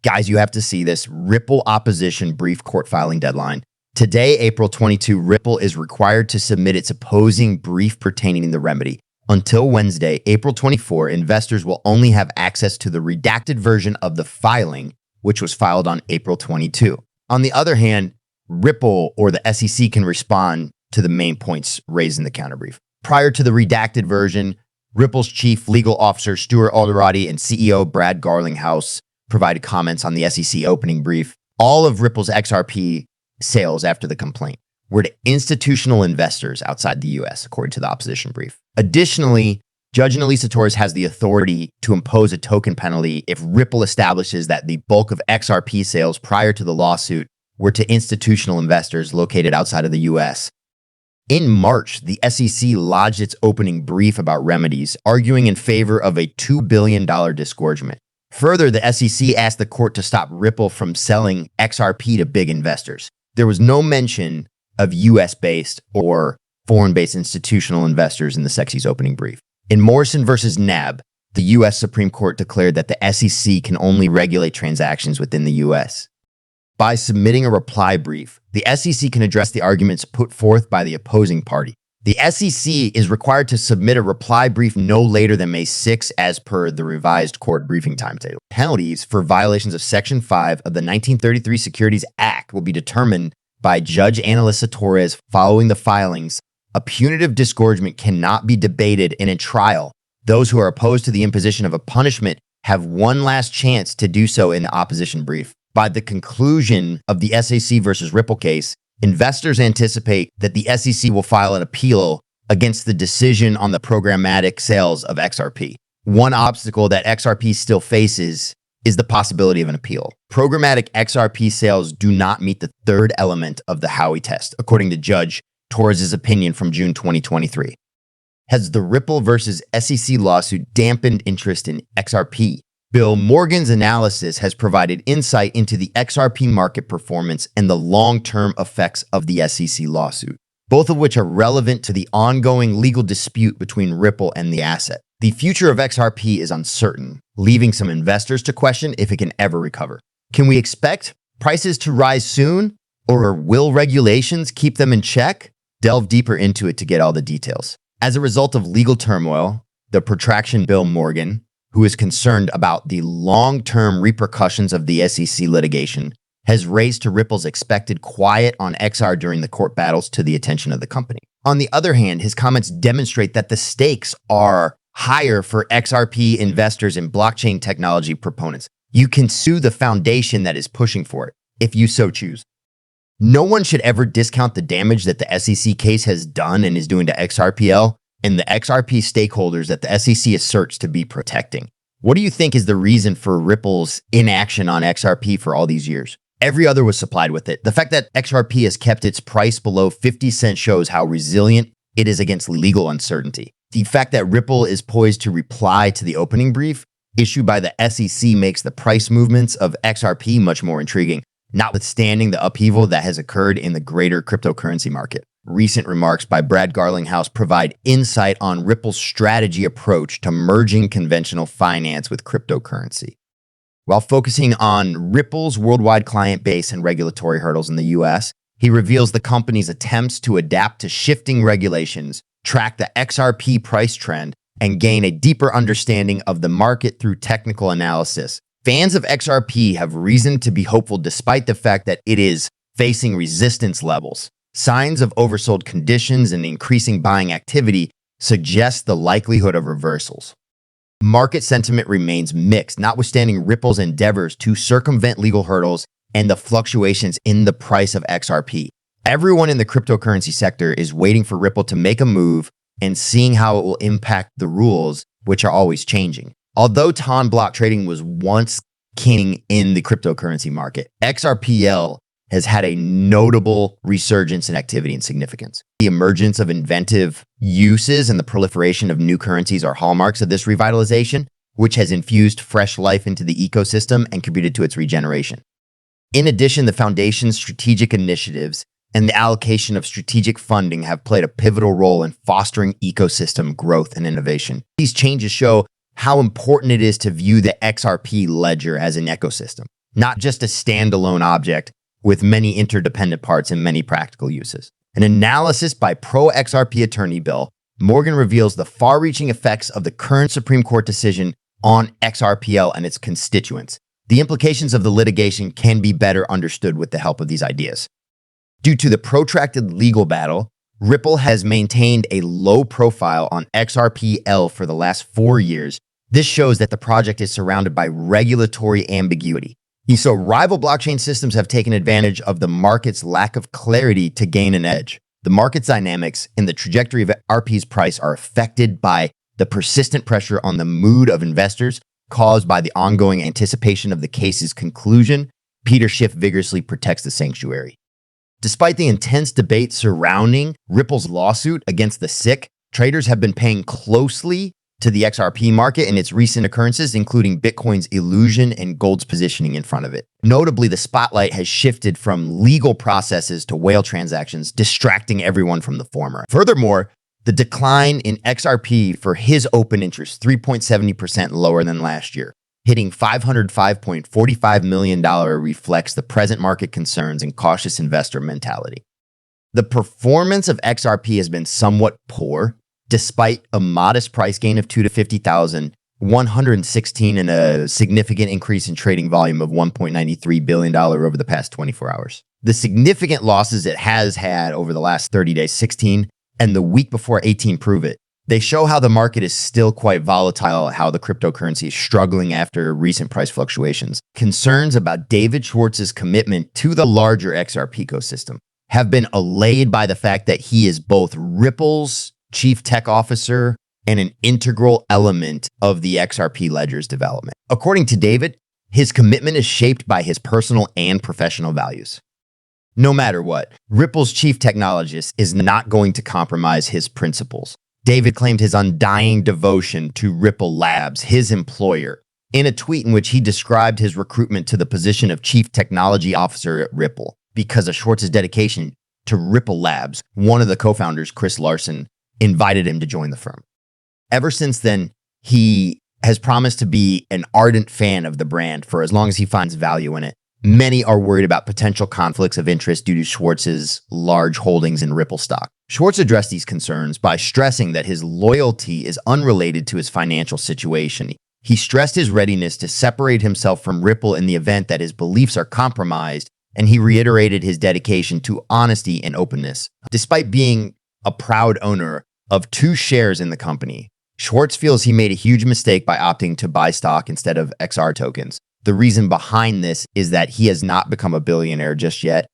Guys, you have to see this. Ripple opposition brief court filing deadline. Today, April 22, Ripple is required to submit its opposing brief pertaining to the remedy. Until Wednesday, April 24, investors will only have access to the redacted version of the filing, which was filed on April 22. On the other hand, Ripple or the SEC can respond to the main points raised in the counterbrief. Prior to the redacted version, Ripple's chief legal officer, Stuart Alderati, and CEO Brad Garlinghouse provided comments on the SEC opening brief. All of Ripple's XRP sales after the complaint were to institutional investors outside the US, according to the opposition brief. Additionally, Judge Annalisa Torres has the authority to impose a token penalty if Ripple establishes that the bulk of XRP sales prior to the lawsuit were to institutional investors located outside of the US. In March, the SEC lodged its opening brief about remedies, arguing in favor of a $2 billion disgorgement. Further, the SEC asked the court to stop Ripple from selling XRP to big investors. There was no mention of US-based or foreign-based institutional investors in the SEC's opening brief. In Morrison versus NAB, the US Supreme Court declared that the SEC can only regulate transactions within the US. By submitting a reply brief, the SEC can address the arguments put forth by the opposing party. The SEC is required to submit a reply brief no later than May 6 as per the revised court briefing timetable. Penalties for violations of Section 5 of the 1933 Securities Act will be determined by Judge Annalisa Torres following the filings. A punitive disgorgement cannot be debated in a trial. Those who are opposed to the imposition of a punishment have one last chance to do so in the opposition brief. By the conclusion of the SEC versus Ripple case, investors anticipate that the SEC will file an appeal against the decision on the programmatic sales of XRP. One obstacle that XRP still faces is the possibility of an appeal. Programmatic XRP sales do not meet the third element of the Howey test, according to Judge Torres' opinion from June 2023. Has the Ripple versus SEC lawsuit dampened interest in XRP? Bill Morgan's analysis has provided insight into the XRP market performance and the long-term effects of the SEC lawsuit, both of which are relevant to the ongoing legal dispute between Ripple and the asset. The future of XRP is uncertain, leaving some investors to question if it can ever recover. Can we expect prices to rise soon, or will regulations keep them in check? Delve deeper into it to get all the details. As a result of legal turmoil, the protraction Bill Morgan, who is concerned about the long-term repercussions of the SEC litigation, has raised to Ripple's expected quiet on XR during the court battles to the attention of the company. On the other hand, his comments demonstrate that the stakes are higher for XRP investors and blockchain technology proponents. You can sue the foundation that is pushing for it, if you so choose. No one should ever discount the damage that the SEC case has done and is doing to XRPL and the XRP stakeholders that the SEC asserts to be protecting. What do you think is the reason for Ripple's inaction on XRP for all these years? Every other was supplied with it. The fact that XRP has kept its price below 50 cents shows how resilient it is against legal uncertainty. The fact that Ripple is poised to reply to the opening brief issued by the SEC makes the price movements of XRP much more intriguing, notwithstanding the upheaval that has occurred in the greater cryptocurrency market. Recent remarks by Brad Garlinghouse provide insight on Ripple's strategy approach to merging conventional finance with cryptocurrency. While focusing on Ripple's worldwide client base and regulatory hurdles in the US, he reveals the company's attempts to adapt to shifting regulations, track the XRP price trend, and gain a deeper understanding of the market through technical analysis. Fans of XRP have reason to be hopeful despite the fact that it is facing resistance levels. Signs of oversold conditions and increasing buying activity suggest the likelihood of reversals. Market sentiment remains mixed, notwithstanding Ripple's endeavors to circumvent legal hurdles and the fluctuations in the price of XRP. Everyone in the cryptocurrency sector is waiting for Ripple to make a move and seeing how it will impact the rules, which are always changing. Although ton block trading was once king in the cryptocurrency market, XRPL has had a notable resurgence in activity and significance. The emergence of inventive uses and the proliferation of new currencies are hallmarks of this revitalization, which has infused fresh life into the ecosystem and contributed to its regeneration. In addition, the foundation's strategic initiatives and the allocation of strategic funding have played a pivotal role in fostering ecosystem growth and innovation. These changes show how important it is to view the XRP ledger as an ecosystem. not just a standalone object with many interdependent parts and many practical uses. An analysis by pro-XRP attorney Bill Morgan reveals the far-reaching effects of the current Supreme Court decision on XRPL and its constituents. The implications of the litigation can be better understood with the help of these ideas. Due to the protracted legal battle, Ripple has maintained a low profile on XRPL for the last 4 years. This shows that the project is surrounded by regulatory ambiguity. So rival blockchain systems have taken advantage of the market's lack of clarity to gain an edge. The market's dynamics and the trajectory of RP's price are affected by the persistent pressure on the mood of investors caused by the ongoing anticipation of the case's conclusion. Peter Schiff vigorously protects the sanctuary. Despite the intense debate surrounding Ripple's lawsuit against the SIC, traders have been paying closely to the XRP market and its recent occurrences, including Bitcoin's illusion and gold's positioning in front of it. Notably, the spotlight has shifted from legal processes to whale transactions, distracting everyone from the former. Furthermore, the decline in XRP for his open interest, 3.70% lower than last year, hitting $505.45 million, reflects the present market concerns and cautious investor mentality. The performance of XRP has been somewhat poor, despite a modest price gain of 2 to 50,000, 116 and a significant increase in trading volume of $1.93 billion over the past 24 hours. The significant losses it has had over the last 30 days, 16, and the week before 18 prove it. They show how the market is still quite volatile, how the cryptocurrency is struggling after recent price fluctuations. Concerns about David Schwartz's commitment to the larger XRP ecosystem have been allayed by the fact that he is both Ripple's chief tech officer and an integral element of the XRP ledger's development. According to David, his commitment is shaped by his personal and professional values. No matter what, Ripple's chief technologist is not going to compromise his principles. David claimed his undying devotion to Ripple Labs, his employer, in a tweet in which he described his recruitment to the position of chief technology officer at Ripple. Because of Schwartz's dedication to Ripple Labs, one of the co-founders, Chris Larson, invited him to join the firm. Ever since then, he has promised to be an ardent fan of the brand for as long as he finds value in it. Many are worried about potential conflicts of interest due to Schwartz's large holdings in Ripple stock. Schwartz addressed these concerns by stressing that his loyalty is unrelated to his financial situation. He stressed his readiness to separate himself from Ripple in the event that his beliefs are compromised, and he reiterated his dedication to honesty and openness. Despite being a proud owner of 2 shares in the company, Schwartz feels he made a huge mistake by opting to buy stock instead of XR tokens. The reason behind this is that he has not become a billionaire just yet,